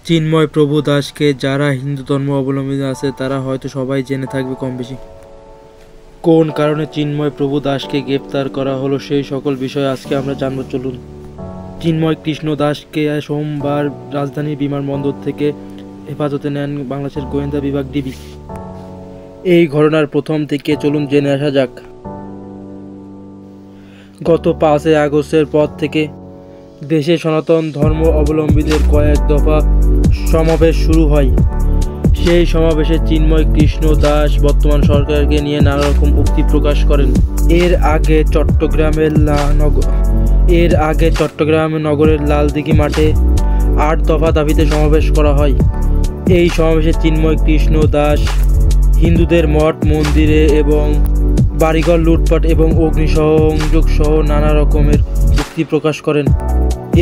চিন্ময় প্রভু দাসকে যারা হিন্দু ধর্ম অবলম্বী আছে তারা হয়তো সবাই জেনে থাকবে কম বেশি। কোন কারণে চিন্ময় প্রভু দাসকে গ্রেপ্তার করা হলো সেই সকল বিষয় আজকে আমরা জানবো, চলুন। চিন্ময় কৃষ্ণ দাসকে সোমবার রাজধানীর বিমানবন্দর থেকে হেফাজতে নেন বাংলাদেশের গোয়েন্দা বিভাগ ডিবি। এই ঘটনার প্রথম থেকে চলুন জেনে আসা যাক। গত 5 আগস্টের পর থেকে দেশে সনাতন ধর্ম অবলম্বীদের কয়েক দফা সমাবেশ শুরু হয়। সেই সমাবেশে চিন্ময় কৃষ্ণ দাস বর্তমান সরকারকে নিয়ে নানা রকম উক্তি প্রকাশ করেন। এর আগে চট্টগ্রাম নগরের লালদিঘি মাঠে 8 দফা দাবিতে সমাবেশ করা হয়। এই সমাবেশে চিন্ময় কৃষ্ণ দাস হিন্দুদের মঠ মন্দিরে এবং বাড়িঘর লুটপাট এবং অগ্নিসংযোগ সহ নানা রকমের উক্তি প্রকাশ করেন।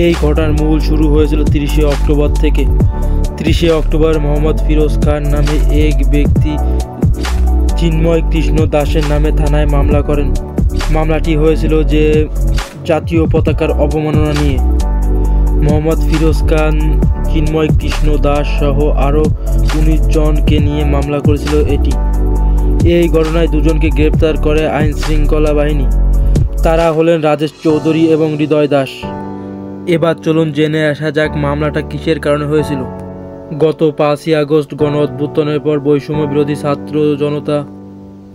এই ঘটনার মূল শুরু হয়েছিল 30 অক্টোবর থেকে। 30 অক্টোবর মোহাম্মদ ফিরোজ খান নামে এক ব্যক্তি চিন্ময় কৃষ্ণ দাসের নামে থানায় মামলা করেন। মামলাটি হয়েছিল যে জাতীয় পতাকার অবমাননা নিয়ে। মোহাম্মদ ফিরোজ খান চিন্ময় কৃষ্ণ দাস সহ আরও 19 জনকে নিয়ে মামলা করেছিল এটি। এই ঘটনায় 2 জনকে গ্রেপ্তার করে আইন শৃঙ্খলা বাহিনী। তারা হলেন রাজেশ চৌধুরী এবং হৃদয় দাস। এবার চলুন জেনে আসা যাক মামলাটা কিসের কারণে হয়েছিল। গত 5 আগস্ট গণ অভ্যুত্থানের পর বৈষম্য বিরোধী ছাত্র জনতা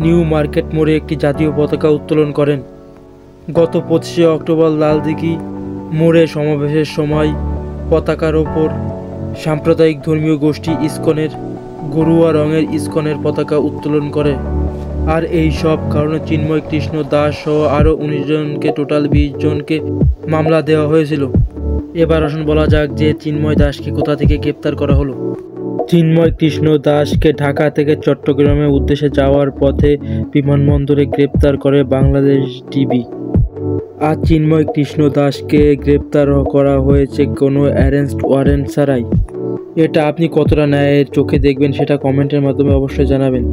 নিউ মার্কেট মোড়ে একটি জাতীয় পতাকা উত্তোলন করেন। গত 25 অক্টোবর লালদিঘি মোড়ে সমাবেশের সময় পতাকার ওপর সাম্প্রদায়িক ধর্মীয় গোষ্ঠী ইসকনের গরুয়া রঙের ইসকনের পতাকা উত্তোলন করে। আর এই সব কারণে চিন্ময় কৃষ্ণ দাস সহ আরও 19 জনকে টোটাল 20 জনকে মামলা দেওয়া হয়েছিল। এবার আসুন বলা যাক যে চিন্ময় দাসকে কোথা থেকে গ্রেপ্তার করা হলো। চিন্ময় কৃষ্ণ দাসকে ঢাকা থেকে চট্টগ্রামের উদ্দেশ্যে যাওয়ার পথে বিমানবন্দরে গ্রেপ্তার করে বাংলাদেশ ডিবি। আর চিন্ময় কৃষ্ণ দাসকে গ্রেপ্তার করা হয়েছে কোনো অ্যারেস্ট ওয়ারেন্ট ছাড়াই। এটা আপনি কতটা ন্যায়ের চোখে দেখবেন সেটা কমেন্টের মাধ্যমে অবশ্যই জানাবেন।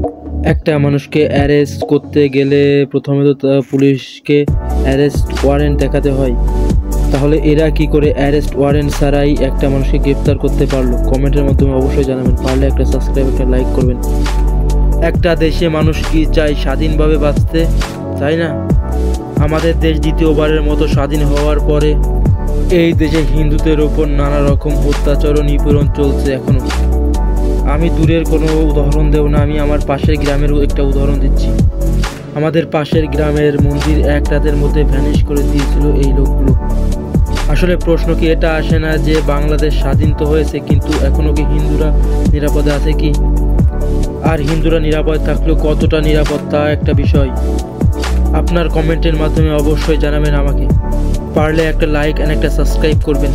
একটা মানুষকে অ্যারেস্ট করতে গেলে প্রথমে তো পুলিশকে অ্যারেস্ট ওয়ারেন্ট দেখাতে হয়, তাহলে এরা কি করে অ্যারেস্ট ওয়ারেন্ট ছাড়াই একটা মানুষকে গ্রেপ্তার করতে পারলো? কমেন্টের মাধ্যমে অবশ্যই জানাবেন। পারলে একটা সাবস্ক্রাইব, একটা লাইক করবেন। একটা দেশে মানুষ কি চায়? স্বাধীনভাবে বাঁচতে চায় না? আমাদের দেশ দ্বিতীয়বারের মতো স্বাধীন হওয়ার পরে এই দেশে হিন্দুদের ওপর নানা রকম অত্যাচার ও নিপীড়ন চলছে এখনো। আমি দূরের কোনো উদাহরণ দেব না, আমি আমার পাশের গ্রামের একটা উদাহরণ দিচ্ছি। আমাদের পাশের গ্রামের মন্দির এক রাতের মধ্যে ভ্যানিশ করে দিয়েছিল এই লোকগুলো। আসলে প্রশ্ন কি এটা আসে না যে বাংলাদেশ স্বাধীন তো হয়েছে, কিন্তু এখনও কি হিন্দুরা নিরাপদে আছে কি? আর হিন্দুরা নিরাপদ থাকলেও কতটা নিরাপত্তা একটা বিষয়। আপনার কমেন্টের মাধ্যমে অবশ্যই জানাবেন আমাকে। পারলে একটা লাইক এন্ড একটা সাবস্ক্রাইব করবেন।